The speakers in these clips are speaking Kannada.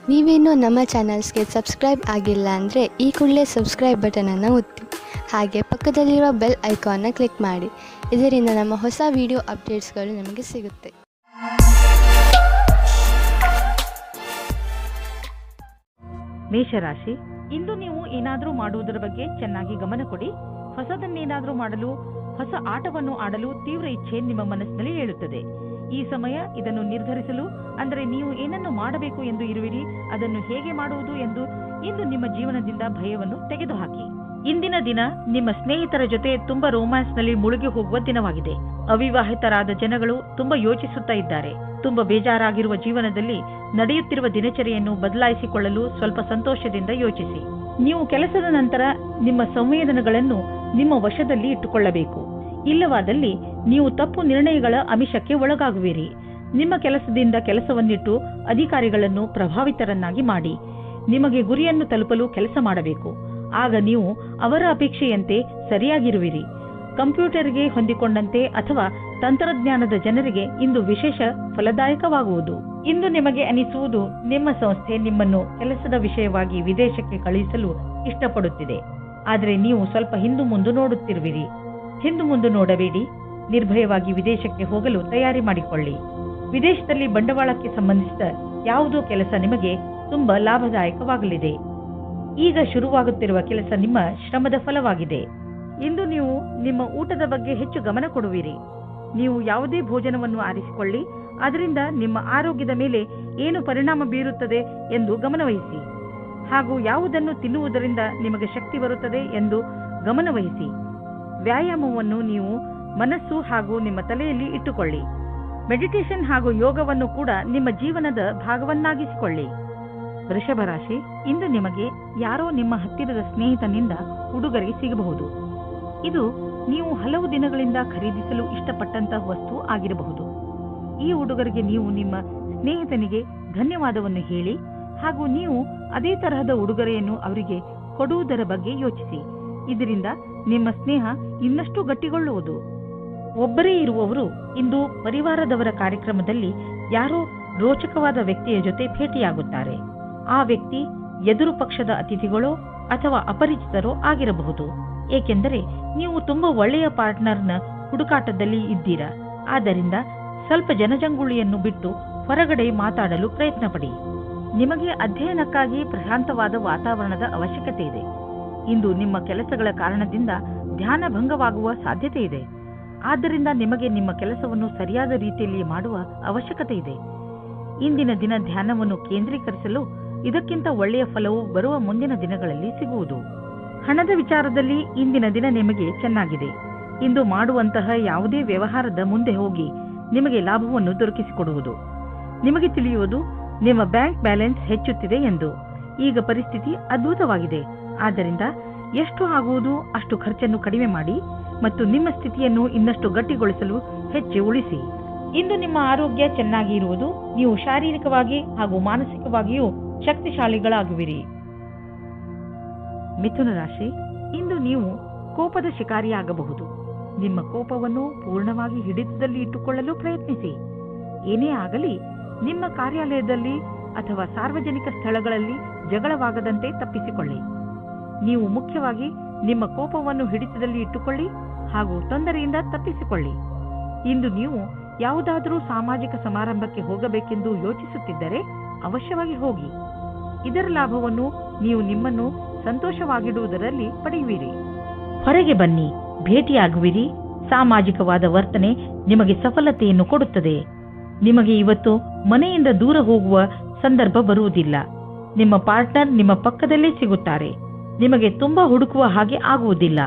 ನೀವೇನೂ ನಮ್ಮ ಚಾನಲ್ಸ್ಗೆ ಸಬ್ಸ್ಕ್ರೈಬ್ ಆಗಿಲ್ಲ ಅಂದರೆ ಈ ಕೂಡಲೇ ಸಬ್ಸ್ಕ್ರೈಬ್ ಬಟನನ್ನು ಒತ್ತಿ, ಹಾಗೆ ಪಕ್ಕದಲ್ಲಿರುವ ಬೆಲ್ ಐಕಾನ್ನ ಕ್ಲಿಕ್ ಮಾಡಿ. ಇದರಿಂದ ನಮ್ಮ ಹೊಸ ವಿಡಿಯೋ ಅಪ್ಡೇಟ್ಸ್ಗಳು ನಿಮಗೆ ಸಿಗುತ್ತೆ. ಮೇಷರಾಶಿ, ಇಂದು ನೀವು ಏನಾದರೂ ಮಾಡುವುದರ ಬಗ್ಗೆ ಚೆನ್ನಾಗಿ ಗಮನ ಕೊಡಿ. ಹೊಸದನ್ನೇನಾದರೂ ಮಾಡಲು, ಹೊಸ ಆಟವನ್ನು ಆಡಲು ತೀವ್ರ ಇಚ್ಛೆ ನಿಮ್ಮ ಮನಸ್ಸಿನಲ್ಲಿ ಏಳುತ್ತದೆ. ಈ ಸಮಯ ಇದನ್ನು ನಿರ್ಧರಿಸಲು, ಅಂದರೆ ನೀವು ಏನನ್ನು ಮಾಡಬೇಕು ಎಂದು ಇರುವಿರಿ, ಅದನ್ನು ಹೇಗೆ ಮಾಡುವುದು ಎಂದು ಇಂದು ನಿಮ್ಮ ಜೀವನದಿಂದ ಭಯವನ್ನು ತೆಗೆದುಹಾಕಿ. ಇಂದಿನ ದಿನ ನಿಮ್ಮ ಸ್ನೇಹಿತರ ಜೊತೆ ತುಂಬಾ ರೋಮ್ಯಾನ್ಸ್ನಲ್ಲಿ ಮುಳುಗಿ ಹೋಗುವ ದಿನವಾಗಿದೆ. ಅವಿವಾಹಿತರಾದ ಜನಗಳು ತುಂಬಾ ಯೋಚಿಸುತ್ತಾ ಇದ್ದಾರೆ. ತುಂಬಾ ಬೇಜಾರಾಗಿರುವ ಜೀವನದಲ್ಲಿ ನಡೆಯುತ್ತಿರುವ ದಿನಚರಿಯನ್ನು ಬದಲಾಯಿಸಿಕೊಳ್ಳಲು ಸ್ವಲ್ಪ ಸಂತೋಷದಿಂದ ಯೋಚಿಸಿ. ನೀವು ಕೆಲಸದ ನಂತರ ನಿಮ್ಮ ಸಂವೇದನೆಗಳನ್ನು ನಿಮ್ಮ ವಶದಲ್ಲಿ ಇಟ್ಟುಕೊಳ್ಳಬೇಕು. ಇಲ್ಲವಾದಲ್ಲಿ ನೀವು ತಪ್ಪು ನಿರ್ಣಯಗಳ ಆಮಿಷಕ್ಕೆ ಒಳಗಾಗುವಿರಿ. ನಿಮ್ಮ ಕೆಲಸದಿಂದ ಕೆಲಸವನ್ನಿಟ್ಟು ಅಧಿಕಾರಿಗಳನ್ನು ಪ್ರಭಾವಿತರನ್ನಾಗಿ ಮಾಡಿ. ನಿಮಗೆ ಗುರಿಯನ್ನು ತಲುಪಲು ಕೆಲಸ ಮಾಡಬೇಕು. ಆಗ ನೀವು ಅವರ ಅಪೇಕ್ಷೆಯಂತೆ ಸರಿಯಾಗಿರುವಿರಿ. ಕಂಪ್ಯೂಟರ್ಗೆ ಹೊಂದಿಕೊಂಡಂತೆ ಅಥವಾ ತಂತ್ರಜ್ಞಾನದ ಜನರಿಗೆ ಇಂದು ವಿಶೇಷ ಫಲದಾಯಕವಾಗುವುದು. ಇಂದು ನಿಮಗೆ ಅನಿಸುವುದು ನಿಮ್ಮ ಸಂಸ್ಥೆ ನಿಮ್ಮನ್ನು ಕೆಲಸದ ವಿಷಯವಾಗಿ ವಿದೇಶಕ್ಕೆ ಕಳುಹಿಸಲು ಇಷ್ಟಪಡುತ್ತಿದೆ. ಆದರೆ ನೀವು ಸ್ವಲ್ಪ ಹಿಂದು ಮುಂದು ನೋಡುತ್ತಿರುವಿರಿ. ಹಿಂದು ಮುಂದು ನೋಡಬೇಡಿ. ನಿರ್ಭಯವಾಗಿ ವಿದೇಶಕ್ಕೆ ಹೋಗಲು ತಯಾರಿ ಮಾಡಿಕೊಳ್ಳಿ. ವಿದೇಶದಲ್ಲಿ ಬಂಡವಾಳಕ್ಕೆ ಸಂಬಂಧಿಸಿದ ಯಾವುದೋ ಕೆಲಸ ನಿಮಗೆ ತುಂಬಾ ಲಾಭದಾಯಕವಾಗಲಿದೆ. ಈಗ ಶುರುವಾಗುತ್ತಿರುವ ಕೆಲಸ ನಿಮ್ಮ ಶ್ರಮದ ಫಲವಾಗಿದೆ. ಇಂದು ನೀವು ನಿಮ್ಮ ಊಟದ ಬಗ್ಗೆ ಹೆಚ್ಚು ಗಮನ ಕೊಡುವಿರಿ. ನೀವು ಯಾವುದೇ ಭೋಜನವನ್ನು ಆರಿಸಿಕೊಳ್ಳಿ, ಅದರಿಂದ ನಿಮ್ಮ ಆರೋಗ್ಯದ ಮೇಲೆ ಏನು ಪರಿಣಾಮ ಬೀರುತ್ತದೆ ಎಂದು ಗಮನವಹಿಸಿ. ಹಾಗೂ ಯಾವುದನ್ನು ತಿನ್ನುವುದರಿಂದ ನಿಮಗೆ ಶಕ್ತಿ ಬರುತ್ತದೆ ಎಂದು ಗಮನವಹಿಸಿ. ವ್ಯಾಯಾಮವನ್ನು ನೀವು ಮನಸ್ಸು ಹಾಗೂ ನಿಮ್ಮ ತಲೆಯಲ್ಲಿ ಇಟ್ಟುಕೊಳ್ಳಿ. ಮೆಡಿಟೇಷನ್ ಹಾಗೂ ಯೋಗವನ್ನು ಕೂಡ ನಿಮ್ಮ ಜೀವನದ ಭಾಗವನ್ನಾಗಿಸಿಕೊಳ್ಳಿ. ವೃಷಭ ರಾಶಿ, ಇಂದು ನಿಮಗೆ ಯಾರೋ ನಿಮ್ಮ ಹತ್ತಿರದ ಸ್ನೇಹಿತನಿಂದ ಉಡುಗೊರೆ ಸಿಗಬಹುದು. ಇದು ನೀವು ಹಲವು ದಿನಗಳಿಂದ ಖರೀದಿಸಲು ಇಷ್ಟಪಟ್ಟಂತಹ ವಸ್ತು ಆಗಿರಬಹುದು. ಈ ಉಡುಗೊರೆಗೆ ನೀವು ನಿಮ್ಮ ಸ್ನೇಹಿತನಿಗೆ ಧನ್ಯವಾದವನ್ನು ಹೇಳಿ, ಹಾಗೂ ನೀವು ಅದೇ ತರಹದ ಉಡುಗೊರೆಯನ್ನು ಅವರಿಗೆ ಕೊಡುವುದರ ಬಗ್ಗೆ ಯೋಚಿಸಿ. ಇದರಿಂದ ನಿಮ್ಮ ಸ್ನೇಹ ಇನ್ನಷ್ಟು ಗಟ್ಟಿಗೊಳ್ಳುವುದು. ಒಬ್ಬರೇ ಇರುವವರು ಇಂದು ಪರಿವಾರದವರ ಕಾರ್ಯಕ್ರಮದಲ್ಲಿ ಯಾರೋ ರೋಚಕವಾದ ವ್ಯಕ್ತಿಯ ಜೊತೆ ಭೇಟಿಯಾಗುತ್ತಾರೆ. ಆ ವ್ಯಕ್ತಿ ಎದುರು ಪಕ್ಷದ ಅತಿಥಿಗಳೋ ಅಥವಾ ಅಪರಿಚಿತರೋ ಆಗಿರಬಹುದು. ಏಕೆಂದರೆ ನೀವು ತುಂಬಾ ಒಳ್ಳೆಯ ಪಾರ್ಟ್ನರ್ನ ಹುಡುಕಾಟದಲ್ಲಿ ಇದ್ದೀರಾ. ಆದ್ದರಿಂದ ಸ್ವಲ್ಪ ಜನಜಂಗುಳಿಯನ್ನು ಬಿಟ್ಟು ಹೊರಗಡೆ ಮಾತಾಡಲು ಪ್ರಯತ್ನ ಪಡಿ. ನಿಮಗೆ ಅಧ್ಯಯನಕ್ಕಾಗಿ ಪ್ರಶಾಂತವಾದ ವಾತಾವರಣದ ಅವಶ್ಯಕತೆ ಇದೆ. ಇಂದು ನಿಮ್ಮ ಕೆಲಸಗಳ ಕಾರಣದಿಂದ ಧ್ಯಾನ ಭಂಗವಾಗುವ ಸಾಧ್ಯತೆ ಇದೆ. ಆದ್ದರಿಂದ ನಿಮಗೆ ನಿಮ್ಮ ಕೆಲಸವನ್ನು ಸರಿಯಾದ ರೀತಿಯಲ್ಲಿ ಮಾಡುವ ಅವಶ್ಯಕತೆ ಇದೆ. ಇಂದಿನ ದಿನ ಧ್ಯಾನವನ್ನು ಕೇಂದ್ರೀಕರಿಸಲು ಇದಕ್ಕಿಂತ ಒಳ್ಳೆಯ ಫಲವು ಬರುವ ಮುಂದಿನ ದಿನಗಳಲ್ಲಿ ಸಿಗುವುದು. ಹಣದ ವಿಚಾರದಲ್ಲಿ ಇಂದಿನ ದಿನ ನಿಮಗೆ ಚೆನ್ನಾಗಿದೆ. ಇಂದು ಮಾಡುವಂತಹ ಯಾವುದೇ ವ್ಯವಹಾರದ ಮುಂದೆ ಹೋಗಿ ನಿಮಗೆ ಲಾಭವನ್ನು ದೊರಕಿಸಿಕೊಡುವುದು. ನಿಮಗೆ ತಿಳಿಯುವುದು ನಿಮ್ಮ ಬ್ಯಾಂಕ್ ಬ್ಯಾಲೆನ್ಸ್ ಹೆಚ್ಚುತ್ತಿದೆ ಎಂದು. ಈಗ ಪರಿಸ್ಥಿತಿ ಅದ್ಭುತವಾಗಿದೆ. ಆದ್ದರಿಂದ ಎಷ್ಟು ಆಗುವುದು ಅಷ್ಟು ಖರ್ಚನ್ನು ಕಡಿಮೆ ಮಾಡಿ ಮತ್ತು ನಿಮ್ಮ ಸ್ಥಿತಿಯನ್ನು ಇನ್ನಷ್ಟು ಗಟ್ಟಿಗೊಳಿಸಲು ಹೆಚ್ಚು ಉಳಿಸಿ. ಇಂದು ನಿಮ್ಮ ಆರೋಗ್ಯ ಚೆನ್ನಾಗಿ ಇರುವುದು. ನೀವು ಶಾರೀರಿಕವಾಗಿ ಹಾಗೂ ಮಾನಸಿಕವಾಗಿಯೂ ಶಕ್ತಿಶಾಲಿಗಳಾಗುವಿರಿ. ಮಿಥುನ ರಾಶಿ, ಇಂದು ನೀವು ಕೋಪದ ಶಿಕಾರಿಯಾಗಬಹುದು. ನಿಮ್ಮ ಕೋಪವನ್ನು ಪೂರ್ಣವಾಗಿ ಹಿಡಿತದಲ್ಲಿ ಇಟ್ಟುಕೊಳ್ಳಲು ಪ್ರಯತ್ನಿಸಿ. ಏನೇ ಆಗಲಿ ನಿಮ್ಮ ಕಾರ್ಯಾಲಯದಲ್ಲಿ ಅಥವಾ ಸಾರ್ವಜನಿಕ ಸ್ಥಳಗಳಲ್ಲಿ ಜಗಳವಾಗದಂತೆ ತಪ್ಪಿಸಿಕೊಳ್ಳಿ. ನೀವು ಮುಖ್ಯವಾಗಿ ನಿಮ್ಮ ಕೋಪವನ್ನು ಹಿಡಿತದಲ್ಲಿ ಇಟ್ಟುಕೊಳ್ಳಿ ಹಾಗೂ ತೊಂದರೆಯಿಂದ ತಪ್ಪಿಸಿಕೊಳ್ಳಿ. ಇಂದು ನೀವು ಯಾವುದಾದರೂ ಸಾಮಾಜಿಕ ಸಮಾರಂಭಕ್ಕೆ ಹೋಗಬೇಕೆಂದು ಯೋಚಿಸುತ್ತಿದ್ದರೆ ಅವಶ್ಯವಾಗಿ ಹೋಗಿ. ಇದರ ಲಾಭವನ್ನು ನೀವು ನಿಮ್ಮನ್ನು ಸಂತೋಷವಾಗಿಡುವುದರಲ್ಲಿ ಪಡೆಯುವಿರಿ. ಹೊರಗೆ ಬನ್ನಿ, ಭೇಟಿಯಾಗುವಿರಿ. ಸಾಮಾಜಿಕವಾದ ವರ್ತನೆ ನಿಮಗೆ ಸಫಲತೆಯನ್ನು ಕೊಡುತ್ತದೆ. ನಿಮಗೆ ಇವತ್ತು ಮನೆಯಿಂದ ದೂರ ಹೋಗುವ ಸಂದರ್ಭ ಬರುವುದಿಲ್ಲ. ನಿಮ್ಮ ಪಾರ್ಟ್ನರ್ ನಿಮ್ಮ ಪಕ್ಕದಲ್ಲೇ ಸಿಗುತ್ತಾರೆ. ನಿಮಗೆ ತುಂಬಾ ಹುಡುಕುವ ಹಾಗೆ ಆಗುವುದಿಲ್ಲ.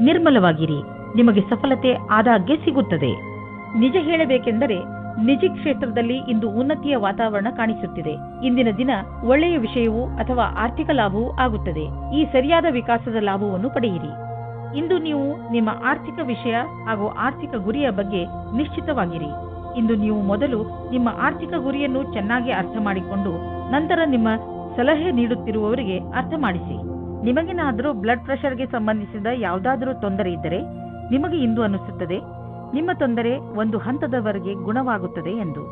ನಿರ್ಮಲವಾಗಿರಿ. ನಿಮಗೆ ಸಫಲತೆ ಆದಾಗ್ಗೆ ಸಿಗುತ್ತದೆ. ನಿಜ ಹೇಳಬೇಕೆಂದರೆ ನಿಜ ಕ್ಷೇತ್ರದಲ್ಲಿ ಇಂದು ಉನ್ನತಿಯ ವಾತಾವರಣ ಕಾಣಿಸುತ್ತಿದೆ. ಇಂದಿನ ದಿನ ಒಳ್ಳೆಯ ವಿಷಯವೂ ಅಥವಾ ಆರ್ಥಿಕ ಲಾಭವೂ ಆಗುತ್ತದೆ. ಈ ಸರಿಯಾದ ವಿಕಾಸದ ಲಾಭವನ್ನು ಪಡೆಯಿರಿ. ಇಂದು ನೀವು ನಿಮ್ಮ ಆರ್ಥಿಕ ವಿಷಯ ಹಾಗೂ ಆರ್ಥಿಕ ಗುರಿಯ ಬಗ್ಗೆ ನಿಶ್ಚಿತವಾಗಿರಿ. ಇಂದು ನೀವು ಮೊದಲು ನಿಮ್ಮ ಆರ್ಥಿಕ ಗುರಿಯನ್ನು ಚೆನ್ನಾಗಿ ಅರ್ಥ ಮಾಡಿಕೊಂಡು ನಂತರ ನಿಮ್ಮ ಸಲಹೆ ನೀಡುತ್ತಿರುವವರಿಗೆ ಅರ್ಥ ಮಾಡಿಸಿ. ನಿಮಗೇನಾದರೂ ಬ್ಲಡ್ ಪ್ರೆಷರ್ಗೆ ಸಂಬಂಧಿಸಿದ ಯಾವುದಾದರೂ ತೊಂದರೆ ಇದ್ದರೆ ನಿಮಗೆ ಇಂದು ಅನಿಸುತ್ತದೆ ನಿಮ್ಮ ತೊಂದರೆ ಒಂದು ಹಂತದವರೆಗೆ ಗುಣವಾಗುತ್ತದೆ ಎಂದು.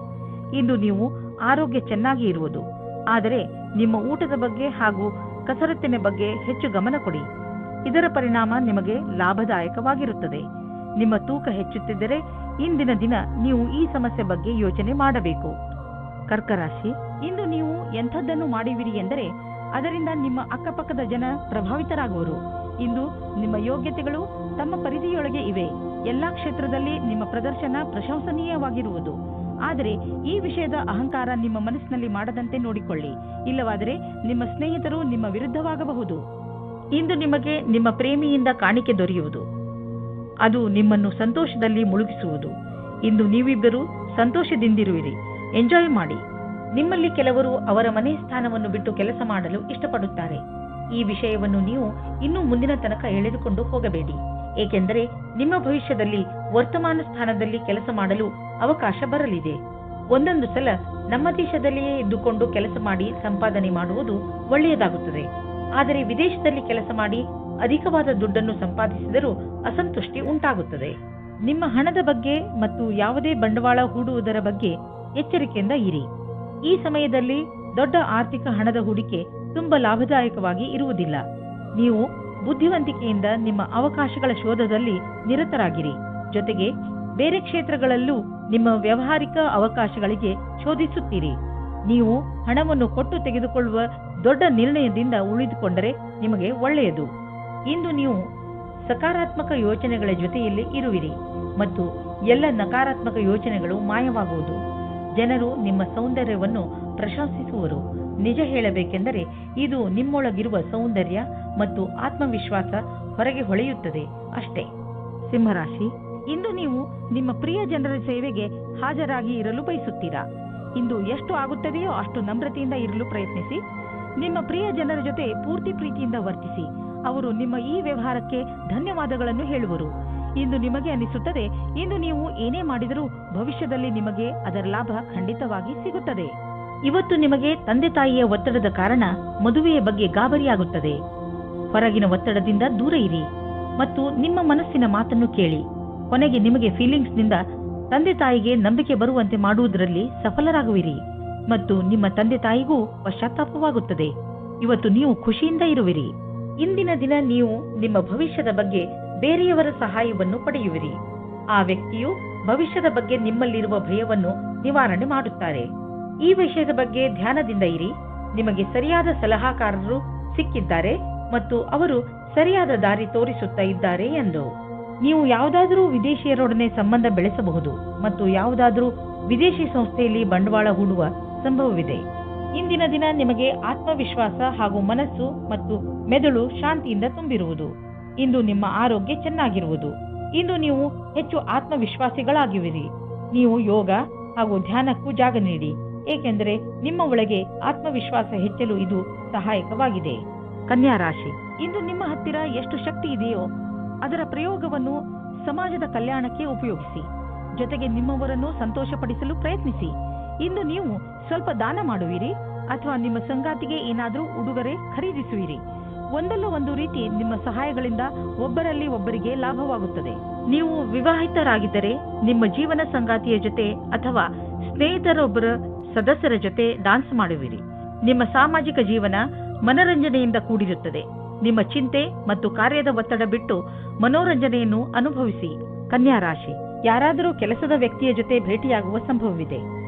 ಇಂದು ನೀವು ಆರೋಗ್ಯ ಚೆನ್ನಾಗಿ ಇರುವುದು. ಆದರೆ ನಿಮ್ಮ ಊಟದ ಬಗ್ಗೆ ಹಾಗೂ ಕಸರತ್ತಿನ ಬಗ್ಗೆ ಹೆಚ್ಚು ಗಮನ ಕೊಡಿ. ಇದರ ಪರಿಣಾಮ ನಿಮಗೆ ಲಾಭದಾಯಕವಾಗಿರುತ್ತದೆ. ನಿಮ್ಮ ತೂಕ ಹೆಚ್ಚುತ್ತಿದ್ದರೆ ಇಂದಿನ ದಿನ ನೀವು ಈ ಸಮಸ್ಯೆ ಬಗ್ಗೆ ಯೋಚನೆ ಮಾಡಬೇಕು. ಕರ್ಕ ರಾಶಿ, ಇಂದು ನೀವು ಎಂಥದ್ದನ್ನು ಮಾಡುವಿರಿ ಎಂದರೆ ಅದರಿಂದ ನಿಮ್ಮ ಅಕ್ಕಪಕ್ಕದ ಜನ ಪ್ರಭಾವಿತರಾಗುವರು. ಇಂದು ನಿಮ್ಮ ಯೋಗ್ಯತೆಗಳು ತಮ್ಮ ಪರಿಧಿಯೊಳಗೆ ಇವೆ. ಎಲ್ಲಾ ಕ್ಷೇತ್ರದಲ್ಲಿ ನಿಮ್ಮ ಪ್ರದರ್ಶನ ಪ್ರಶಂಸನೀಯವಾಗಿರುವುದು. ಆದರೆ ಈ ವಿಷಯದ ಅಹಂಕಾರ ನಿಮ್ಮ ಮನಸ್ಸಿನಲ್ಲಿ ಮಾಡದಂತೆ ನೋಡಿಕೊಳ್ಳಿ. ಇಲ್ಲವಾದರೆ ನಿಮ್ಮ ಸ್ನೇಹಿತರು ನಿಮ್ಮ ವಿರುದ್ಧವಾಗಬಹುದು. ಇಂದು ನಿಮಗೆ ನಿಮ್ಮ ಪ್ರೇಮಿಯಿಂದ ಕಾಣಿಕೆ ದೊರೆಯುವುದು. ಅದು ನಿಮ್ಮನ್ನು ಸಂತೋಷದಲ್ಲಿ ಮುಳುಗಿಸುವುದು. ಇಂದು ನೀವಿಬ್ಬರು ಸಂತೋಷದಿಂದಿರುವಿರಿ. ಎಂಜಾಯ್ ಮಾಡಿ. ನಿಮ್ಮಲ್ಲಿ ಕೆಲವರು ಅವರ ಮನೆ ಸ್ಥಾನವನ್ನು ಬಿಟ್ಟು ಕೆಲಸ ಮಾಡಲು ಇಷ್ಟಪಡುತ್ತಾರೆ. ಈ ವಿಷಯವನ್ನು ನೀವು ಇನ್ನೂ ಮುಂದಿನ ತನಕ ಎಳೆದುಕೊಂಡು ಹೋಗಬೇಡಿ. ಏಕೆಂದರೆ ನಿಮ್ಮ ಭವಿಷ್ಯದಲ್ಲಿ ವರ್ತಮಾನ ಸ್ಥಾನದಲ್ಲಿ ಕೆಲಸ ಮಾಡಲು ಅವಕಾಶ ಬರಲಿದೆ. ಒಂದೊಂದು ಸಲ ನಮ್ಮ ದೇಶದಲ್ಲಿಯೇ ಇದ್ದುಕೊಂಡು ಕೆಲಸ ಮಾಡಿ ಸಂಪಾದನೆ ಮಾಡುವುದು ಒಳ್ಳೆಯದಾಗುತ್ತದೆ. ಆದರೆ ವಿದೇಶದಲ್ಲಿ ಕೆಲಸ ಮಾಡಿ ಅಧಿಕವಾದ ದುಡ್ಡನ್ನು ಸಂಪಾದಿಸಿದರೂ ಅಸಂತುಷ್ಟಿ ಉಂಟಾಗುತ್ತದೆ. ನಿಮ್ಮ ಹಣದ ಬಗ್ಗೆ ಮತ್ತು ಯಾವುದೇ ಬಂಡವಾಳ ಹೂಡುವುದರ ಬಗ್ಗೆ ಎಚ್ಚರಿಕೆಯಿಂದ ಇರಿ. ಈ ಸಮಯದಲ್ಲಿ ದೊಡ್ಡ ಆರ್ಥಿಕ ಹಣದ ಹೂಡಿಕೆ ತುಂಬಾ ಲಾಭದಾಯಕವಾಗಿ ಇರುವುದಿಲ್ಲ. ನೀವು ಬುದ್ಧಿವಂತಿಕೆಯಿಂದ ನಿಮ್ಮ ಅವಕಾಶಗಳ ಶೋಧದಲ್ಲಿ ನಿರತರಾಗಿರಿ. ಜೊತೆಗೆ ಬೇರೆ ಕ್ಷೇತ್ರಗಳಲ್ಲೂ ನಿಮ್ಮ ವ್ಯಾವಹಾರಿಕ ಅವಕಾಶಗಳಿಗೆ ಶೋಧಿಸುತ್ತೀರಿ. ನೀವು ಹಣವನ್ನು ಕೊಟ್ಟು ತೆಗೆದುಕೊಳ್ಳುವ ದೊಡ್ಡ ನಿರ್ಣಯದಿಂದ ಉಳಿದುಕೊಂಡರೆ ನಿಮಗೆ ಒಳ್ಳೆಯದು. ಇಂದು ನೀವು ಸಕಾರಾತ್ಮಕ ಯೋಚನೆಗಳ ಜೊತೆಯಲ್ಲಿ ಇರುವಿರಿ ಮತ್ತು ಎಲ್ಲ ನಕಾರಾತ್ಮಕ ಯೋಚನೆಗಳು ಮಾಯವಾಗುವುದು. ಜನರು ನಿಮ್ಮ ಸೌಂದರ್ಯವನ್ನು ಪ್ರಶಂಸಿಸುವರು. ನಿಜ ಹೇಳಬೇಕೆಂದರೆ ಇದು ನಿಮ್ಮೊಳಗಿರುವ ಸೌಂದರ್ಯ ಮತ್ತು ಆತ್ಮವಿಶ್ವಾಸ ಹೊರಗೆ ಹೊಳೆಯುತ್ತದೆ ಅಷ್ಟೇ. ಸಿಂಹರಾಶಿ, ಇಂದು ನೀವು ನಿಮ್ಮ ಪ್ರಿಯ ಜನರ ಸೇವೆಗೆ ಹಾಜರಾಗಿ ಇರಲು ಬಯಸುತ್ತೀರಾ. ಇಂದು ಎಷ್ಟು ಆಗುತ್ತದೆಯೋ ಅಷ್ಟು ನಮ್ರತೆಯಿಂದ ಇರಲು ಪ್ರಯತ್ನಿಸಿ. ನಿಮ್ಮ ಪ್ರಿಯ ಜನರ ಜೊತೆ ಪೂರ್ತಿ ಪ್ರೀತಿಯಿಂದ ವರ್ತಿಸಿ. ಅವರು ನಿಮ್ಮ ಈ ವ್ಯವಹಾರಕ್ಕೆ ಧನ್ಯವಾದಗಳನ್ನು ಹೇಳುವರು. ಇಂದು ನಿಮಗೆ ಅನಿಸುತ್ತದೆ ಇಂದು ನೀವು ಏನೇ ಮಾಡಿದರೂ ಭವಿಷ್ಯದಲ್ಲಿ ನಿಮಗೆ ಅದರ ಲಾಭ ಖಂಡಿತವಾಗಿ ಸಿಗುತ್ತದೆ. ಇವತ್ತು ನಿಮಗೆ ತಂದೆ ತಾಯಿಯ ಒತ್ತಡದ ಕಾರಣ ಮದುವೆಯ ಬಗ್ಗೆ ಗಾಬರಿಯಾಗುತ್ತದೆ. ಹೊರಗಿನ ಒತ್ತಡದಿಂದ ದೂರ ಇರಿ ಮತ್ತು ನಿಮ್ಮ ಮನಸ್ಸಿನ ಮಾತನ್ನು ಕೇಳಿ. ಕೊನೆಗೆ ನಿಮಗೆ ಫೀಲಿಂಗ್ಸ್ನಿಂದ ತಂದೆ ತಾಯಿಗೆ ನಂಬಿಕೆ ಬರುವಂತೆ ಮಾಡುವುದರಲ್ಲಿ ಸಫಲರಾಗುವಿರಿ ಮತ್ತು ನಿಮ್ಮ ತಂದೆ ತಾಯಿಗೂ ಪಶ್ಚಾತ್ತಾಪವಾಗುತ್ತದೆ. ಇವತ್ತು ನೀವು ಖುಷಿಯಿಂದ ಇರುವಿರಿ. ಇಂದಿನ ದಿನ ನೀವು ನಿಮ್ಮ ಭವಿಷ್ಯದ ಬಗ್ಗೆ ಬೇರೆಯವರ ಸಹಾಯವನ್ನು ಪಡೆಯುವಿರಿ. ಆ ವ್ಯಕ್ತಿಯು ಭವಿಷ್ಯದ ಬಗ್ಗೆ ನಿಮ್ಮಲ್ಲಿರುವ ಭಯವನ್ನು ನಿವಾರಣೆ ಮಾಡುತ್ತಾರೆ. ಈ ವಿಷಯದ ಬಗ್ಗೆ ಧ್ಯಾನದಿಂದ ಇರಿ. ನಿಮಗೆ ಸರಿಯಾದ ಸಲಹಾಕಾರರು ಸಿಕ್ಕಿದ್ದಾರೆ ಮತ್ತು ಅವರು ಸರಿಯಾದ ದಾರಿ ತೋರಿಸುತ್ತಾ ಇದ್ದಾರೆ ಎಂದು. ನೀವು ಯಾವುದಾದರೂ ವಿದೇಶಿಯರೊಡನೆ ಸಂಬಂಧ ಬೆಳೆಸಬಹುದು ಮತ್ತು ಯಾವುದಾದರೂ ವಿದೇಶಿ ಸಂಸ್ಥೆಯಲ್ಲಿ ಬಂಡವಾಳ ಹೂಡುವ ಸಂಭವವಿದೆ. ಇಂದಿನ ದಿನ ನಿಮಗೆ ಆತ್ಮವಿಶ್ವಾಸ ಹಾಗೂ ಮನಸ್ಸು ಮತ್ತು ಮೆದುಳು ಶಾಂತಿಯಿಂದ ತುಂಬಿರುವುದು. ಇಂದು ನಿಮ್ಮ ಆರೋಗ್ಯ ಚೆನ್ನಾಗಿರುವುದು. ಇಂದು ನೀವು ಹೆಚ್ಚು ಆತ್ಮವಿಶ್ವಾಸಿಗಳಾಗಿರುವಿರಿ. ನೀವು ಯೋಗ ಹಾಗೂ ಧ್ಯಾನಕ್ಕೂ ಜಾಗ ನೀಡಿ, ಏಕೆಂದರೆ ನಿಮ್ಮ ಒಳಗೆ ಆತ್ಮವಿಶ್ವಾಸ ಹೆಚ್ಚಲು ಇದು ಸಹಾಯಕವಾಗಿದೆ. ಕನ್ಯಾ ರಾಶಿ, ಇಂದು ನಿಮ್ಮ ಹತ್ತಿರ ಎಷ್ಟು ಶಕ್ತಿ ಇದೆಯೋ ಅದರ ಪ್ರಯೋಗವನ್ನು ಸಮಾಜದ ಕಲ್ಯಾಣಕ್ಕೆ ಉಪಯೋಗಿಸಿ. ಜೊತೆಗೆ ನಿಮ್ಮವರನ್ನು ಸಂತೋಷಪಡಿಸಲು ಪ್ರಯತ್ನಿಸಿ. ಇಂದು ನೀವು ಸ್ವಲ್ಪ ದಾನ ಮಾಡುವಿರಿ ಅಥವಾ ನಿಮ್ಮ ಸಂಗಾತಿಗೆ ಏನಾದರೂ ಉಡುಗೊರೆ ಖರೀದಿಸುವಿರಿ. ಒಂದಲ್ಲ ಒಂದು ರೀತಿ ನಿಮ್ಮ ಸಹಾಯಗಳಿಂದ ಒಬ್ಬರಲ್ಲಿ ಒಬ್ಬರಿಗೆ ಲಾಭವಾಗುತ್ತದೆ. ನೀವು ವಿವಾಹಿತರಾಗಿದ್ದರೆ ನಿಮ್ಮ ಜೀವನ ಸಂಗಾತಿಯ ಜೊತೆ ಅಥವಾ ಸ್ನೇಹಿತರೊಬ್ಬರ ಸದಸ್ಯರ ಜೊತೆ ಡಾನ್ಸ್ ಮಾಡುವಿರಿ. ನಿಮ್ಮ ಸಾಮಾಜಿಕ ಜೀವನ ಮನರಂಜನೆಯಿಂದ ಕೂಡಿರುತ್ತದೆ. ನಿಮ್ಮ ಚಿಂತೆ ಮತ್ತು ಕಾರ್ಯದ ಒತ್ತಡ ಬಿಟ್ಟು ಮನೋರಂಜನೆಯನ್ನು ಅನುಭವಿಸಿ. ಕನ್ಯಾ ರಾಶಿ, ಯಾರಾದರೂ ಕೆಲಸದ ವ್ಯಕ್ತಿಯ ಜೊತೆ ಭೇಟಿಯಾಗುವ ಸಂಭವವಿದೆ.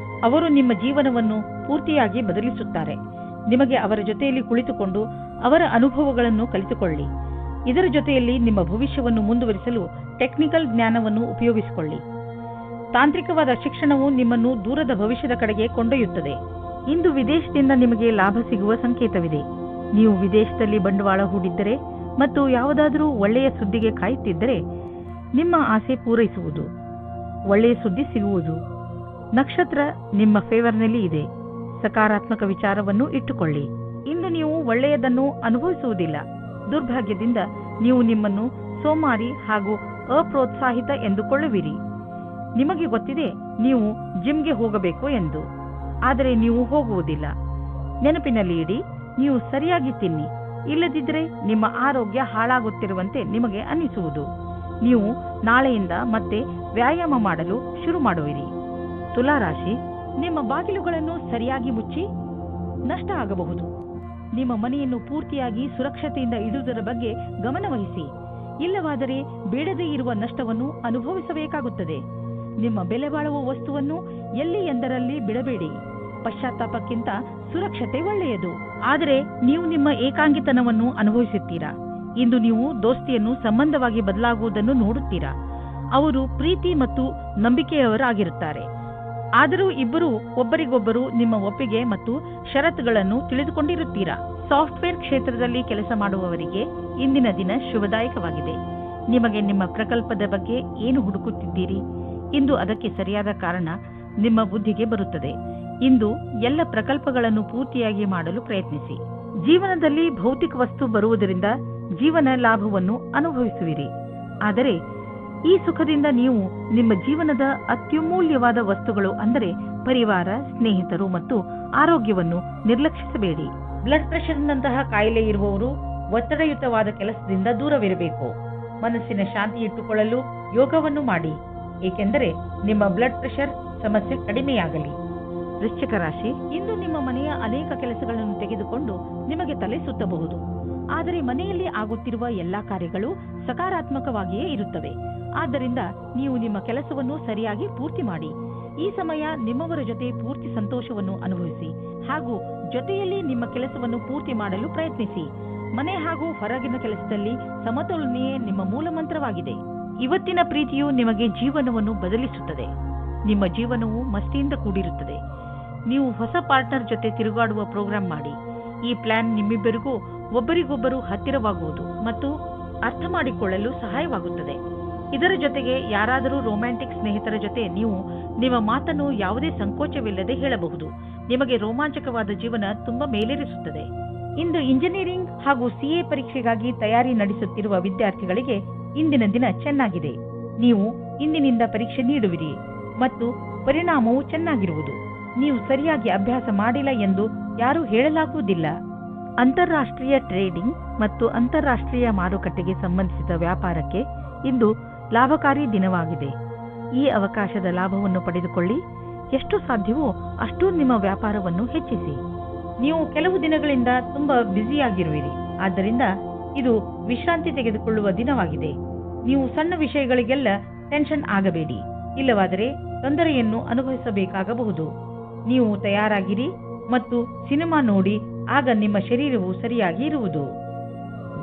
ಅವರು ನಿಮ್ಮ ಜೀವನವನ್ನು ಪೂರ್ತಿಯಾಗಿ ಬದಲಿಸುತ್ತಾರೆ. ನಿಮಗೆ ಅವರ ಜೊತೆಯಲ್ಲಿ ಕುಳಿತುಕೊಂಡು ಅವರ ಅನುಭವಗಳನ್ನು ಕಲಿತುಕೊಳ್ಳಿ. ಇದರ ಜೊತೆಯಲ್ಲಿ ನಿಮ್ಮ ಭವಿಷ್ಯವನ್ನು ಮುಂದುವರಿಸಲು ಟೆಕ್ನಿಕಲ್ ಜ್ಞಾನವನ್ನು ಉಪಯೋಗಿಸಿಕೊಳ್ಳಿ. ತಾಂತ್ರಿಕವಾದ ಶಿಕ್ಷಣವು ನಿಮ್ಮನ್ನು ದೂರದ ಭವಿಷ್ಯದ ಕಡೆಗೆ ಕೊಂಡೊಯ್ಯುತ್ತದೆ. ಇಂದು ವಿದೇಶದಿಂದ ನಿಮಗೆ ಲಾಭ ಸಿಗುವ ಸಂಕೇತವಿದೆ. ನೀವು ವಿದೇಶದಲ್ಲಿ ಬಂಡವಾಳ ಹೂಡಿದ್ದರೆ ಮತ್ತು ಯಾವುದಾದರೂ ಒಳ್ಳೆಯ ಸುದ್ದಿಗೆ ಕಾಯುತ್ತಿದ್ದರೆ ನಿಮ್ಮ ಆಸೆ ಪೂರೈಸುವುದು. ಒಳ್ಳೆಯ ಸುದ್ದಿ ಸಿಗುವುದು. ನಕ್ಷತ್ರ ನಿಮ್ಮ ಫೇವರ್ನಲ್ಲಿ ಇದೆ. ಸಕಾರಾತ್ಮಕ ವಿಚಾರವನ್ನು ಇಟ್ಟುಕೊಳ್ಳಿ. ಇಂದು ನೀವು ಒಳ್ಳೆಯದನ್ನು ಅನುಭವಿಸುವುದಿಲ್ಲ. ದುರ್ಭಾಗ್ಯದಿಂದ ನೀವು ನಿಮ್ಮನ್ನು ಸೋಮಾರಿ ಹಾಗೂ ಅಪ್ರೋತ್ಸಾಹಿತ ಎಂದುಕೊಳ್ಳುವಿರಿ. ನಿಮಗೆ ಗೊತ್ತಿದೆ ನೀವು ಜಿಮ್ಗೆ ಹೋಗಬೇಕು ಎಂದು, ಆದರೆ ನೀವು ಹೋಗುವುದಿಲ್ಲ. ನೆನಪಿನಲ್ಲಿ ಇಡಿ, ನೀವು ಸರಿಯಾಗಿ ತಿನ್ನಿ, ಇಲ್ಲದಿದ್ದರೆ ನಿಮ್ಮ ಆರೋಗ್ಯ ಹಾಳಾಗುತ್ತಿರುವಂತೆ ನಿಮಗೆ ಅನ್ನಿಸುವುದು. ನೀವು ನಾಳೆಯಿಂದ ಮತ್ತೆ ವ್ಯಾಯಾಮ ಮಾಡಲು ಶುರು ಮಾಡುವಿರಿ. ತುಲಾರಾಶಿ, ನಿಮ್ಮ ಬಾಗಿಲುಗಳನ್ನು ಸರಿಯಾಗಿ ಮುಚ್ಚಿ ನಷ್ಟ ಆಗಬಹುದು. ನಿಮ್ಮ ಮನೆಯನ್ನು ಪೂರ್ತಿಯಾಗಿ ಸುರಕ್ಷತೆಯಿಂದ ಇಡುವುದರ ಬಗ್ಗೆ ಗಮನವಹಿಸಿ. ಇಲ್ಲವಾದರೆ ಬೇಡದೇ ಇರುವ ನಷ್ಟವನ್ನು ಅನುಭವಿಸಬೇಕಾಗುತ್ತದೆ. ನಿಮ್ಮ ಬೆಲೆ ಬಾಳುವ ವಸ್ತುವನ್ನು ಎಲ್ಲಿ ಎಂದರಲ್ಲಿ ಬಿಡಬೇಡಿ. ಪಶ್ಚಾತ್ತಾಪಕ್ಕಿಂತ ಸುರಕ್ಷತೆ ಒಳ್ಳೆಯದು. ಆದರೆ ನೀವು ನಿಮ್ಮ ಏಕಾಂಗಿತನವನ್ನು ಅನುಭವಿಸುತ್ತೀರಾ. ಇಂದು ನೀವು ದೋಸ್ತಿಯನ್ನು ಸಂಬಂಧವಾಗಿ ಬದಲಾಗುವುದನ್ನು ನೋಡುತ್ತೀರಾ. ಅವರು ಪ್ರೀತಿ ಮತ್ತು ನಂಬಿಕೆಯವರಾಗಿರುತ್ತಾರೆ. ಆದರೂ ಇಬ್ಬರು ಒಬ್ಬರಿಗೊಬ್ಬರು ನಿಮ್ಮ ಒಪ್ಪಿಗೆ ಮತ್ತು ಷರತ್ತುಗಳನ್ನು ತಿಳಿದುಕೊಂಡಿರುತ್ತೀರಾ. ಸಾಫ್ಟ್ವೇರ್ ಕ್ಷೇತ್ರದಲ್ಲಿ ಕೆಲಸ ಮಾಡುವವರಿಗೆ ಇಂದಿನ ದಿನ ಶುಭದಾಯಕವಾಗಿದೆ. ನಿಮಗೆ ನಿಮ್ಮ ಪ್ರಕಲ್ಪದ ಬಗ್ಗೆ ಏನು ಹುಡುಕುತ್ತಿದ್ದೀರಿ? ಇಂದು ಅದಕ್ಕೆ ಸರಿಯಾದ ಕಾರಣ ನಿಮ್ಮ ಬುದ್ಧಿಗೆ ಬರುತ್ತದೆ. ಇಂದು ಎಲ್ಲ ಪ್ರಕಲ್ಪಗಳನ್ನು ಪೂರ್ತಿಯಾಗಿ ಮಾಡಲು ಪ್ರಯತ್ನಿಸಿ. ಜೀವನದಲ್ಲಿ ಭೌತಿಕ ವಸ್ತು ಬರುವುದರಿಂದ ಜೀವನ ಲಾಭವನ್ನು ಅನುಭವಿಸುವಿರಿ. ಆದರೆ ಈ ಸುಖದಿಂದ ನೀವು ನಿಮ್ಮ ಜೀವನದ ಅತ್ಯಮೂಲ್ಯವಾದ ವಸ್ತುಗಳು ಅಂದರೆ ಪರಿವಾರ, ಸ್ನೇಹಿತರು ಮತ್ತು ಆರೋಗ್ಯವನ್ನು ನಿರ್ಲಕ್ಷಿಸಬೇಡಿ. ಬ್ಲಡ್ ಪ್ರೆಷರ್ನಂತಹ ಕಾಯಿಲೆ ಇರುವವರು ಒತ್ತಡಯುತವಾದ ಕೆಲಸದಿಂದ ದೂರವಿರಬೇಕು. ಮನಸ್ಸಿನ ಶಾಂತಿ ಇಟ್ಟುಕೊಳ್ಳಲು ಯೋಗವನ್ನು ಮಾಡಿ, ಏಕೆಂದರೆ ನಿಮ್ಮ ಬ್ಲಡ್ ಪ್ರೆಷರ್ ಸಮಸ್ಯೆ ಕಡಿಮೆಯಾಗಲಿ. ವೃಶ್ಚಿಕ ರಾಶಿ, ಇಂದು ನಿಮ್ಮ ಮನೆಯ ಅನೇಕ ಕೆಲಸಗಳನ್ನು ತೆಗೆದುಕೊಂಡು ನಿಮಗೆ ತಲೆ ಸುತ್ತಬಹುದು. ಆದರೆ ಮನೆಯಲ್ಲಿ ಆಗುತ್ತಿರುವ ಎಲ್ಲಾ ಕಾರ್ಯಗಳು ಸಕಾರಾತ್ಮಕವಾಗಿಯೇ ಇರುತ್ತವೆ. ಆದ್ದರಿಂದ ನೀವು ನಿಮ್ಮ ಕೆಲಸವನ್ನು ಸರಿಯಾಗಿ ಪೂರ್ತಿ ಮಾಡಿ. ಈ ಸಮಯ ನಿಮ್ಮವರ ಜೊತೆ ಪೂರ್ತಿ ಸಂತೋಷವನ್ನು ಅನುಭವಿಸಿ ಹಾಗೂ ಜೊತೆಯಲ್ಲಿ ನಿಮ್ಮ ಕೆಲಸವನ್ನು ಪೂರ್ತಿ ಮಾಡಲು ಪ್ರಯತ್ನಿಸಿ. ಮನೆ ಹಾಗೂ ಹೊರಗಿನ ಕೆಲಸದಲ್ಲಿ ಸಮತೋಲನೆಯೇ ನಿಮ್ಮ ಮೂಲ ಮಂತ್ರವಾಗಿದೆ. ಇವತ್ತಿನ ಪ್ರೀತಿಯು ನಿಮಗೆ ಜೀವನವನ್ನು ಬದಲಿಸುತ್ತದೆ. ನಿಮ್ಮ ಜೀವನವು ಮಸ್ತಿಯಿಂದ ಕೂಡಿರುತ್ತದೆ. ನೀವು ಹೊಸ ಪಾರ್ಟ್ನರ್ ಜೊತೆ ತಿರುಗಾಡುವ ಪ್ರೋಗ್ರಾಂ ಮಾಡಿ. ಈ ಪ್ಲಾನ್ ನಿಮ್ಮಿಬ್ಬರಿಗೂ ಒಬ್ಬರಿಗೊಬ್ಬರು ಹತ್ತಿರವಾಗುವುದು ಮತ್ತು ಅರ್ಥ ಮಾಡಿಕೊಳ್ಳಲು ಸಹಾಯವಾಗುತ್ತದೆ. ಇದರ ಜೊತೆಗೆ ಯಾರಾದರೂ ರೊಮ್ಯಾಂಟಿಕ್ ಸ್ನೇಹಿತರ ಜೊತೆ ನೀವು ನಿಮ್ಮ ಮಾತನ್ನು ಯಾವುದೇ ಸಂಕೋಚವಿಲ್ಲದೆ ಹೇಳಬಹುದು. ನಿಮಗೆ ರೋಮಾಂಚಕವಾದ ಜೀವನ ತುಂಬಾ ಮೇಲೇರಿಸುತ್ತದೆ. ಇಂದು ಇಂಜಿನಿಯರಿಂಗ್ ಹಾಗೂ ಸಿಎ ಪರೀಕ್ಷೆಗಾಗಿ ತಯಾರಿ ನಡೆಸುತ್ತಿರುವ ವಿದ್ಯಾರ್ಥಿಗಳಿಗೆ ಇಂದಿನ ದಿನ ಚೆನ್ನಾಗಿದೆ. ನೀವು ಇಂದಿನಿಂದ ಪರೀಕ್ಷೆ ನೀಡುವಿರಿ ಮತ್ತು ಪರಿಣಾಮವು ಚೆನ್ನಾಗಿರುವುದು. ನೀವು ಸರಿಯಾಗಿ ಅಭ್ಯಾಸ ಮಾಡಿಲ್ಲ ಎಂದು ಯಾರೂ ಹೇಳಲಾಗುವುದಿಲ್ಲ. ಅಂತಾರಾಷ್ಟ್ರೀಯ ಟ್ರೇಡಿಂಗ್ ಮತ್ತು ಅಂತಾರಾಷ್ಟ್ರೀಯ ಮಾರುಕಟ್ಟೆಗೆ ಸಂಬಂಧಿಸಿದ ವ್ಯಾಪಾರಕ್ಕೆ ಇಂದು ಲಾಭಕಾರಿ ದಿನವಾಗಿದೆ. ಈ ಅವಕಾಶದ ಲಾಭವನ್ನು ಪಡೆದುಕೊಳ್ಳಿ. ಎಷ್ಟು ಸಾಧ್ಯವೋ ಅಷ್ಟು ನಿಮ್ಮ ವ್ಯಾಪಾರವನ್ನು ಹೆಚ್ಚಿಸಿ. ನೀವು ಕೆಲವು ದಿನಗಳಿಂದ ತುಂಬಾ ಬ್ಯುಸಿಯಾಗಿರುವಿರಿ. ಆದ್ದರಿಂದ ಇದು ವಿಶ್ರಾಂತಿ ತೆಗೆದುಕೊಳ್ಳುವ ದಿನವಾಗಿದೆ. ನೀವು ಸಣ್ಣ ವಿಷಯಗಳಿಗೆಲ್ಲ ಟೆನ್ಷನ್ ಆಗಬೇಡಿ. ಇಲ್ಲವಾದರೆ ತೊಂದರೆಯನ್ನು ಅನುಭವಿಸಬೇಕಾಗಬಹುದು. ನೀವು ತಯಾರಾಗಿರಿ ಮತ್ತು ಸಿನಿಮಾ ನೋಡಿ, ಆಗ ನಿಮ್ಮ ಶರೀರವು ಸರಿಯಾಗಿ ಇರುವುದು.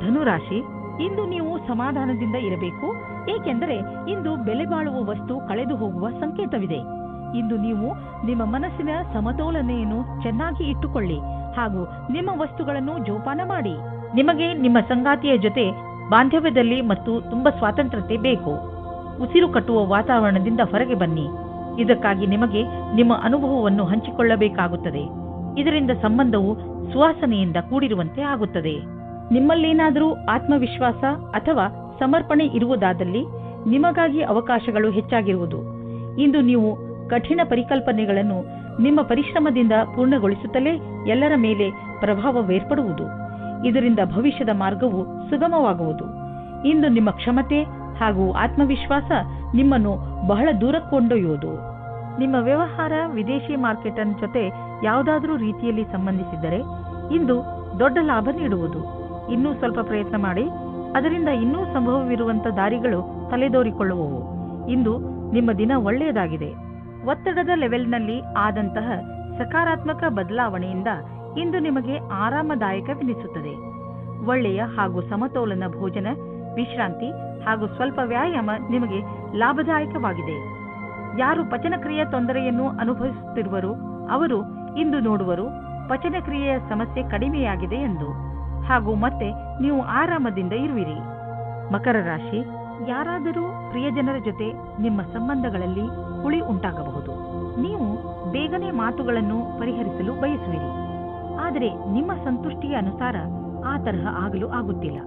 ಧನುರಾಶಿ, ಇಂದು ನೀವು ಸಮಾಧಾನದಿಂದ ಇರಬೇಕು. ಏಕೆಂದರೆ ಇಂದು ಬೆಲೆ ಬಾಳುವ ವಸ್ತು ಕಳೆದು ಹೋಗುವ ಸಂಕೇತವಿದೆ. ಇಂದು ನೀವು ನಿಮ್ಮ ಮನಸ್ಸಿನ ಸಮತೋಲನೆಯನ್ನು ಚೆನ್ನಾಗಿ ಇಟ್ಟುಕೊಳ್ಳಿ ಹಾಗೂ ನಿಮ್ಮ ವಸ್ತುಗಳನ್ನು ಜೋಪಾನ ಮಾಡಿ. ನಿಮಗೆ ನಿಮ್ಮ ಸಂಗಾತಿಯ ಜೊತೆ ಬಾಂಧವ್ಯದಲ್ಲಿ ಮತ್ತು ತುಂಬಾ ಸ್ವಾತಂತ್ರ್ಯತೆ ಬೇಕು. ಉಸಿರು ಕಟ್ಟುವ ವಾತಾವರಣದಿಂದ ಹೊರಗೆ ಬನ್ನಿ. ಇದಕ್ಕಾಗಿ ನಿಮಗೆ ನಿಮ್ಮ ಅನುಭವವನ್ನು ಹಂಚಿಕೊಳ್ಳಬೇಕಾಗುತ್ತದೆ. ಇದರಿಂದ ಸಂಬಂಧವು ಸುವಾಸನೆಯಿಂದ ಕೂಡಿರುವಂತೆ ಆಗುತ್ತದೆ. ನಿಮ್ಮಲ್ಲೇನಾದರೂ ಆತ್ಮವಿಶ್ವಾಸ ಅಥವಾ ಸಮರ್ಪಣೆ ಇರುವುದಾದಲ್ಲಿ ನಿಮಗಾಗಿ ಅವಕಾಶಗಳು ಹೆಚ್ಚಾಗಿರುವುದು. ಇಂದು ನೀವು ಕಠಿಣ ಪರಿಕಲ್ಪನೆಗಳನ್ನು ನಿಮ್ಮ ಪರಿಶ್ರಮದಿಂದ ಪೂರ್ಣಗೊಳಿಸುತ್ತಲೇ ಎಲ್ಲರ ಮೇಲೆ ಪ್ರಭಾವವೇರ್ಪಡುವುದು. ಇದರಿಂದ ಭವಿಷ್ಯದ ಮಾರ್ಗವು ಸುಗಮವಾಗುವುದು. ಇಂದು ನಿಮ್ಮ ಕ್ಷಮತೆ ಹಾಗೂ ಆತ್ಮವಿಶ್ವಾಸ ನಿಮ್ಮನ್ನು ಬಹಳ ದೂರ ಕೊಂಡೊಯ್ಯುವುದು. ನಿಮ್ಮ ವ್ಯವಹಾರ ವಿದೇಶಿ ಮಾರ್ಕೆಟ್ ಜೊತೆ ಯಾವುದಾದರೂ ರೀತಿಯಲ್ಲಿ ಸಂಬಂಧಿಸಿದ್ದರೆ ಇಂದು ದೊಡ್ಡ ಲಾಭ ನೀಡುವುದು. ಇನ್ನೂ ಸ್ವಲ್ಪ ಪ್ರಯತ್ನ ಮಾಡಿ. ಅದರಿಂದ ಇನ್ನೂ ಸಂಭವವಿರುವಂತಹ ದಾರಿಗಳು ತಲೆದೋರಿಕೊಳ್ಳುವವು. ಇಂದು ನಿಮ್ಮ ದಿನ ಒಳ್ಳೆಯದಾಗಿದೆ. ಒತ್ತಡದ ಲೆವೆಲ್ನಲ್ಲಿ ಆದಂತಹ ಸಕಾರಾತ್ಮಕ ಬದಲಾವಣೆಯಿಂದ ಇಂದು ನಿಮಗೆ ಆರಾಮದಾಯಕವೆನಿಸುತ್ತದೆ. ಒಳ್ಳೆಯ ಹಾಗೂ ಸಮತೋಲನ ಭೋಜನ, ವಿಶ್ರಾಂತಿ ಹಾಗೂ ಸ್ವಲ್ಪ ವ್ಯಾಯಾಮ ನಿಮಗೆ ಲಾಭದಾಯಕವಾಗಿದೆ. ಯಾರು ಪಚನಕ್ರಿಯೆಯ ತೊಂದರೆಯನ್ನು ಅನುಭವಿಸುತ್ತಿರುವರು ಅವರು ಇಂದು ನೋಡುವರು ಪಚನಕ್ರಿಯೆಯ ಸಮಸ್ಯೆ ಕಡಿಮೆಯಾಗಿದೆ ಎಂದು, ಹಾಗೂ ಮತ್ತೆ ನೀವು ಆರಾಮದಿಂದ ಇರುವಿರಿ. ಮಕರ ರಾಶಿ, ಯಾರಾದರೂ ಪ್ರಿಯಜನರ ಜೊತೆ ನಿಮ್ಮ ಸಂಬಂಧಗಳಲ್ಲಿ ಹುಳಿ ಉಂಟಾಗಬಹುದು. ನೀವು ಬೇಗನೆ ಮಾತುಗಳನ್ನು ಪರಿಹರಿಸಲು ಬಯಸುವಿರಿ. ಆದರೆ ನಿಮ್ಮ ಸಂತುಷ್ಟಿಯ ಅನುಸಾರ ಆ ತರಹ ಆಗಲು ಆಗುತ್ತಿಲ್ಲ.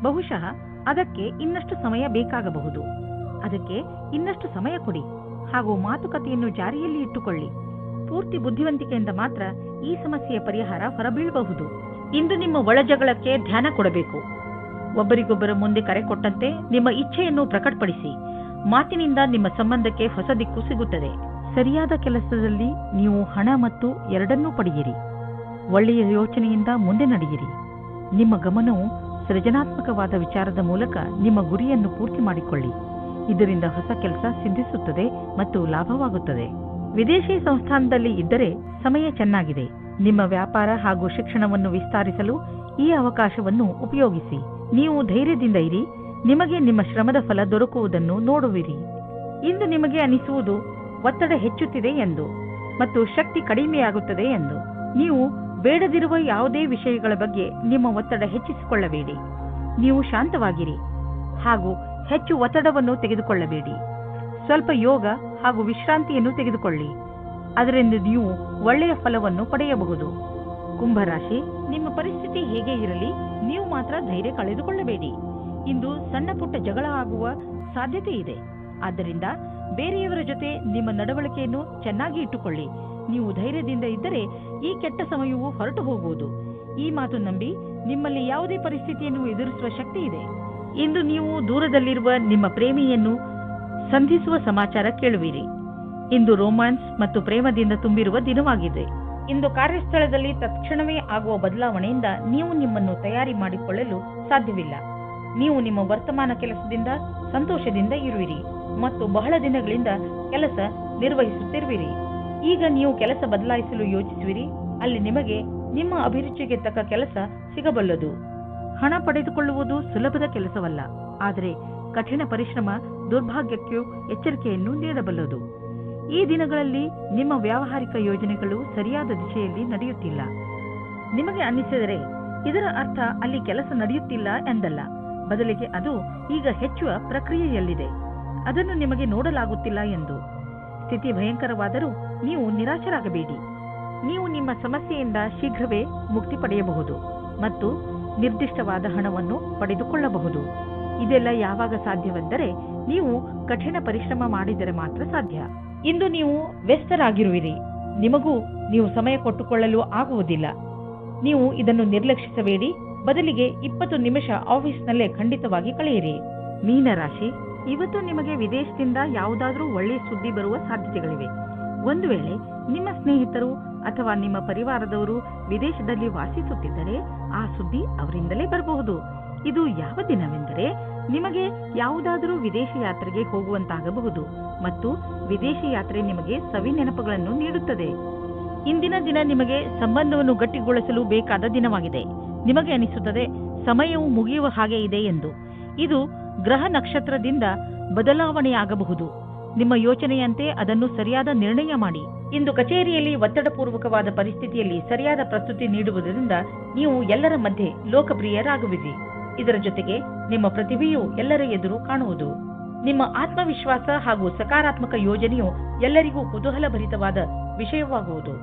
ಬಹುಶಃ ಅದಕ್ಕೆ ಇನ್ನಷ್ಟು ಸಮಯ ಬೇಕಾಗಬಹುದು. ಅದಕ್ಕೆ ಇನ್ನಷ್ಟು ಸಮಯ ಕೊಡಿ ಹಾಗೂ ಮಾತುಕತೆಯನ್ನು ಜಾರಿಯಲ್ಲಿ ಇಟ್ಟುಕೊಳ್ಳಿ. ಪೂರ್ತಿ ಬುದ್ಧಿವಂತಿಕೆಯಿಂದ ಮಾತ್ರ ಈ ಸಮಸ್ಯೆಯ ಪರಿಹಾರ ಹೊರಬೀಳಬಹುದು. ಇಂದು ನಿಮ್ಮ ಒಳಜಗಳಕ್ಕೆ ಧ್ಯಾನ ಕೊಡಬೇಕು. ಒಬ್ಬರಿಗೊಬ್ಬರ ಮುಂದೆ ಕರೆ ಕೊಟ್ಟಂತೆ ನಿಮ್ಮ ಇಚ್ಛೆಯನ್ನು ಪ್ರಕಟಪಡಿಸಿ. ಮಾತಿನಿಂದ ನಿಮ್ಮ ಸಂಬಂಧಕ್ಕೆ ಹೊಸ ದಿಕ್ಕು ಸಿಗುತ್ತದೆ. ಸರಿಯಾದ ಕೆಲಸದಲ್ಲಿ ನೀವು ಹಣ ಮತ್ತು ಎರಡನ್ನೂ ಪಡೆಯಿರಿ. ಒಳ್ಳೆಯ ಯೋಚನೆಯಿಂದ ಮುಂದೆ ನಡೆಯಿರಿ. ನಿಮ್ಮ ಗಮನವು ಸೃಜನಾತ್ಮಕವಾದ ವಿಚಾರದ ಮೂಲಕ ನಿಮ್ಮ ಗುರಿಯನ್ನು ಪೂರ್ತಿ ಮಾಡಿಕೊಳ್ಳಿ. ಇದರಿಂದ ಹೊಸ ಕೆಲಸ ಸಿದ್ಧಿಸುತ್ತದೆ ಮತ್ತು ಲಾಭವಾಗುತ್ತದೆ. ವಿದೇಶಿ ಸಂಸ್ಥಾನದಲ್ಲಿ ಇದ್ದರೆ ಸಮಯ ಚೆನ್ನಾಗಿದೆ. ನಿಮ್ಮ ವ್ಯಾಪಾರ ಹಾಗೂ ಶಿಕ್ಷಣವನ್ನು ವಿಸ್ತರಿಸಲು ಈ ಅವಕಾಶವನ್ನು ಉಪಯೋಗಿಸಿ. ನೀವು ಧೈರ್ಯದಿಂದ ಇರಿ. ನಿಮಗೆ ನಿಮ್ಮ ಶ್ರಮದ ಫಲ ದೊರಕುವುದನ್ನು ನೋಡುವಿರಿ. ಇಂದು ನಿಮಗೆ ಅನಿಸುವುದು ಒತ್ತಡ ಹೆಚ್ಚುತ್ತಿದೆ ಎಂದು ಮತ್ತು ಶಕ್ತಿ ಕಡಿಮೆಯಾಗುತ್ತದೆ ಎಂದು. ನೀವು ಬೇಡದಿರುವ ಯಾವುದೇ ವಿಷಯಗಳ ಬಗ್ಗೆ ನಿಮ್ಮ ಒತ್ತಡ ಹೆಚ್ಚಿಸಿಕೊಳ್ಳಬೇಡಿ. ನೀವು ಶಾಂತವಾಗಿರಿ ಹಾಗೂ ಹೆಚ್ಚು ಒತ್ತಡವನ್ನು ತೆಗೆದುಕೊಳ್ಳಬೇಡಿ. ಸ್ವಲ್ಪ ಯೋಗ ಹಾಗೂ ವಿಶ್ರಾಂತಿಯನ್ನು ತೆಗೆದುಕೊಳ್ಳಿ. ಅದರಿಂದ ನೀವು ಒಳ್ಳೆಯ ಫಲವನ್ನು ಪಡೆಯಬಹುದು. ಕುಂಭರಾಶಿ, ನಿಮ್ಮ ಪರಿಸ್ಥಿತಿ ಹೇಗೆ ಇರಲಿ, ನೀವು ಮಾತ್ರ ಧೈರ್ಯ ಕಳೆದುಕೊಳ್ಳಬೇಡಿ. ಇಂದು ಸಣ್ಣ ಪುಟ್ಟ ಜಗಳ ಆಗುವ ಸಾಧ್ಯತೆ ಇದೆ. ಆದ್ದರಿಂದ ಬೇರೆಯವರ ಜೊತೆ ನಿಮ್ಮ ನಡವಳಿಕೆಯನ್ನು ಚೆನ್ನಾಗಿ ಇಟ್ಟುಕೊಳ್ಳಿ. ನೀವು ಧೈರ್ಯದಿಂದ ಇದ್ದರೆ ಈ ಕೆಟ್ಟ ಸಮಯವು ಹೊರಟು ಹೋಗುವುದು. ಈ ಮಾತು ನಂಬಿ ನಿಮ್ಮಲ್ಲಿ ಯಾವುದೇ ಪರಿಸ್ಥಿತಿಯನ್ನು ಎದುರಿಸುವ ಶಕ್ತಿ ಇದೆ. ಇಂದು ನೀವು ದೂರದಲ್ಲಿರುವ ನಿಮ್ಮ ಪ್ರೇಮಿಯನ್ನು ಸಂಧಿಸುವ ಸಮಾಚಾರ ಕೇಳುವಿರಿ. ಇಂದು ರೋಮ್ಯಾನ್ಸ್ ಮತ್ತು ಪ್ರೇಮದಿಂದ ತುಂಬಿರುವ ದಿನವಾಗಿದೆ. ಇಂದು ಕಾರ್ಯಸ್ಥಳದಲ್ಲಿ ತಕ್ಷಣವೇ ಆಗುವ ಬದಲಾವಣೆಯಿಂದ ನೀವು ನಿಮ್ಮನ್ನು ತಯಾರಿ ಮಾಡಿಕೊಳ್ಳಲು ಸಾಧ್ಯವಿಲ್ಲ. ನೀವು ನಿಮ್ಮ ವರ್ತಮಾನ ಕೆಲಸದಿಂದ ಸಂತೋಷದಿಂದ ಇರುವಿರಿ ಮತ್ತು ಬಹಳ ದಿನಗಳಿಂದ ಕೆಲಸ ನಿರ್ವಹಿಸುತ್ತಿರುವಿರಿ. ಈಗ ನೀವು ಕೆಲಸ ಬದಲಾಯಿಸಲು ಯೋಚಿಸುವಿರಿ. ಅಲ್ಲಿ ನಿಮಗೆ ನಿಮ್ಮ ಅಭಿರುಚಿಗೆ ತಕ್ಕ ಕೆಲಸ ಸಿಗಬಲ್ಲದು. ಹಣ ಪಡೆದುಕೊಳ್ಳುವುದು ಸುಲಭದ ಕೆಲಸವಲ್ಲ, ಆದರೆ ಕಠಿಣ ಪರಿಶ್ರಮ ದುರ್ಭಾಗ್ಯಕ್ಕೂ ಎಚ್ಚರಿಕೆಯನ್ನು ನೀಡಬಲ್ಲದು. ಈ ದಿನಗಳಲ್ಲಿ ನಿಮ್ಮ ವ್ಯಾವಹಾರಿಕ ಯೋಜನೆಗಳು ಸರಿಯಾದ ದಿಶೆಯಲ್ಲಿ ನಡೆಯುತ್ತಿಲ್ಲ. ನಿಮಗೆ ಅನ್ನಿಸಿದರೆ ಇದರ ಅರ್ಥ ಅಲ್ಲಿ ಕೆಲಸ ನಡೆಯುತ್ತಿಲ್ಲ ಎಂದಲ್ಲ, ಬದಲಿಗೆ ಅದು ಈಗ ಹೆಚ್ಚುವ ಪ್ರಕ್ರಿಯೆಯಲ್ಲಿದೆ. ಅದನ್ನು ನಿಮಗೆ ನೋಡಲಾಗುತ್ತಿಲ್ಲ ಎಂದು. ಸ್ಥಿತಿ ಭಯಂಕರವಾದರೂ ನೀವು ನಿರಾಶರಾಗಬೇಡಿ. ನೀವು ನಿಮ್ಮ ಸಮಸ್ಯೆಯಿಂದ ಶೀಘ್ರವೇ ಮುಕ್ತಿ ಪಡೆಯಬಹುದು ಮತ್ತು ನಿರ್ದಿಷ್ಟವಾದ ಹಣವನ್ನು ಪಡೆದುಕೊಳ್ಳಬಹುದು. ಇದೆಲ್ಲ ಯಾವಾಗ ಸಾಧ್ಯವೆಂದರೆ ನೀವು ಕಠಿಣ ಪರಿಶ್ರಮ ಮಾಡಿದರೆ ಮಾತ್ರ ಸಾಧ್ಯ. ಇಂದು ನೀವು ವ್ಯಸ್ತರಾಗಿರುವಿರಿ. ನಿಮಗೂ ನೀವು ಸಮಯ ಕೊಟ್ಟುಕೊಳ್ಳಲು ಆಗುವುದಿಲ್ಲ. ನೀವು ಇದನ್ನು ನಿರ್ಲಕ್ಷಿಸಬೇಡಿ. ಬದಲಿಗೆ 20 ನಿಮಿಷ ಆಫೀಸ್ನಲ್ಲೇ ಖಂಡಿತವಾಗಿ ಕಳೆಯಿರಿ. ಮೀನರಾಶಿ, ಇವತ್ತು ನಿಮಗೆ ವಿದೇಶದಿಂದ ಯಾವುದಾದ್ರೂ ಒಳ್ಳೆಯ ಸುದ್ದಿ ಬರುವ ಸಾಧ್ಯತೆಗಳಿವೆ. ಒಂದು ವೇಳೆ ನಿಮ್ಮ ಸ್ನೇಹಿತರು ಅಥವಾ ನಿಮ್ಮ ಪರಿವಾರದವರು ವಿದೇಶದಲ್ಲಿ ವಾಸಿಸುತ್ತಿದ್ದರೆ ಆ ಸುದ್ದಿ ಅವರಿಂದಲೇ ಬರಬಹುದು. ಇದು ಯಾವ ದಿನವೆಂದರೆ ನಿಮಗೆ ಯಾವುದಾದರೂ ವಿದೇಶಿ ಯಾತ್ರೆಗೆ ಹೋಗುವಂತಾಗಬಹುದು ಮತ್ತು ವಿದೇಶಿ ಯಾತ್ರೆ ನಿಮಗೆ ಸವಿ ನೆನಪುಗಳನ್ನು ನೀಡುತ್ತದೆ. ಇಂದಿನ ದಿನ ನಿಮಗೆ ಸಂಬಂಧವನ್ನು ಗಟ್ಟಿಗೊಳಿಸಲು ಬೇಕಾದ ದಿನವಾಗಿದೆ. ನಿಮಗೆ ಅನಿಸುತ್ತದೆ ಸಮಯವು ಮುಗಿಯುವ ಹಾಗೆ ಇದೆ ಎಂದು. ಇದು ಗ್ರಹ ನಕ್ಷತ್ರದಿಂದ ಬದಲಾವಣೆಯಾಗಬಹುದು. ನಿಮ್ಮ ಯೋಚನೆಯಂತೆ ಅದನ್ನು ಸರಿಯಾದ ನಿರ್ಣಯ ಮಾಡಿ. ಇಂದು ಕಚೇರಿಯಲ್ಲಿ ಒತ್ತಡಪೂರ್ವಕವಾದ ಪರಿಸ್ಥಿತಿಯಲ್ಲಿ ಸರಿಯಾದ ಪ್ರಸ್ತುತಿ ನೀಡುವುದರಿಂದ ನೀವು ಎಲ್ಲರ ಮಧ್ಯೆ ಲೋಕಪ್ರಿಯರಾಗುವಿರಿ. ಇದರ ಜೊತೆಗೆ ನಿಮ್ಮ ಪ್ರತಿಭೆಯು ಎಲ್ಲರ ಎದುರು ಕಾಣುವುದು. ನಿಮ್ಮ ಆತ್ಮವಿಶ್ವಾಸ ಹಾಗೂ ಸಕಾರಾತ್ಮಕ ಯೋಜನೆಯು ಎಲ್ಲರಿಗೂ ಕುತೂಹಲಭರಿತವಾದ ವಿಷಯವಾಗುವುದು.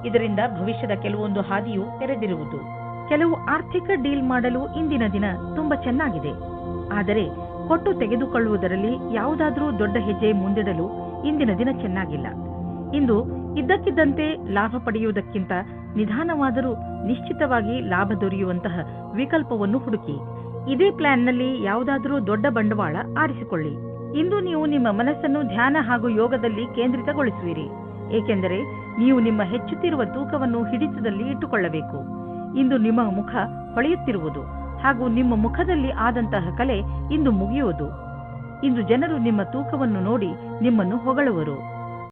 ಇದರಿಂದ ಭವಿಷ್ಯದ ಕೆಲವೊಂದು ಹಾದಿಯು ತೆರೆದಿರುವುದು. ಕೆಲವು ಆರ್ಥಿಕ ಡೀಲ್ ಮಾಡಲು ಇಂದಿನ ದಿನ ತುಂಬಾ ಚೆನ್ನಾಗಿದೆ. ಆದರೆ ಕೊಟ್ಟು ತೆಗೆದುಕೊಳ್ಳುವುದರಲ್ಲಿ ಯಾವುದಾದ್ರೂ ದೊಡ್ಡ ಹೆಜ್ಜೆ ಮುಂದಿಡಲು ಇಂದಿನ ದಿನ ಚೆನ್ನಾಗಿಲ್ಲ. ಇಂದು ಇದ್ದಕ್ಕಿದ್ದಂತೆ ಲಾಭ ಪಡೆಯುವುದಕ್ಕಿಂತ ನಿಧಾನವಾದರೂ ನಿಶ್ಚಿತವಾಗಿ ಲಾಭ ದೊರೆಯುವಂತಹ ವಿಕಲ್ಪವನ್ನು ಹುಡುಕಿ. ಇದೇ ಪ್ಲಾನ್ನಲ್ಲಿ ಯಾವುದಾದ್ರೂ ದೊಡ್ಡ ಬಂಡವಾಳ ಆರಿಸಿಕೊಳ್ಳಿ. ಇಂದು ನೀವು ನಿಮ್ಮ ಮನಸ್ಸನ್ನು ಧ್ಯಾನ ಹಾಗೂ ಯೋಗದಲ್ಲಿ ಕೇಂದ್ರಿತಗೊಳಿಸುವಿರಿ, ಏಕೆಂದರೆ ನೀವು ನಿಮ್ಮ ಹೆಚ್ಚುತ್ತಿರುವ ತೂಕವನ್ನು ಹಿಡಿತದಲ್ಲಿ ಇಟ್ಟುಕೊಳ್ಳಬೇಕು. ಇಂದು ನಿಮ್ಮ ಮುಖ ಹೊಳೆಯುತ್ತಿರುವುದು ಹಾಗೂ ನಿಮ್ಮ ಮುಖದಲ್ಲಿ ಆದಂತಹ ಕಲೆ ಇಂದು ಮುಗಿಯುವುದು. ಇಂದು ಜನರು ನಿಮ್ಮ ತೂಕವನ್ನು ನೋಡಿ ನಿಮ್ಮನ್ನು ಹೊಗಳುವರು.